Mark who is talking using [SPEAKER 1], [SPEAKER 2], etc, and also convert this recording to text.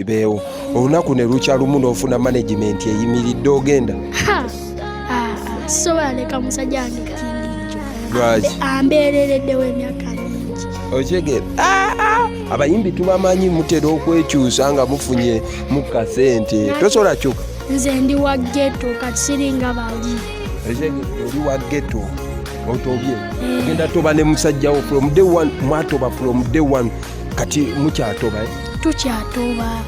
[SPEAKER 1] beewo olunaku ne lukya lumu n'ofuna management eyimiridde ogenda
[SPEAKER 2] sobola leka musajja wange kindijo
[SPEAKER 1] lwaki
[SPEAKER 2] ambeerereddewo emyaka mingi
[SPEAKER 1] okyegera abayimbi tubamanyi mutera okwekyusa nga mufunye mukka sente tosobola kyuka
[SPEAKER 2] nze ndi wa ghetto kati siringa bali
[SPEAKER 1] oli wa ghetto otobye ogenda toba ne musajjawo from day one mwatoba from day one kati mukyatoba
[SPEAKER 2] tukyatoba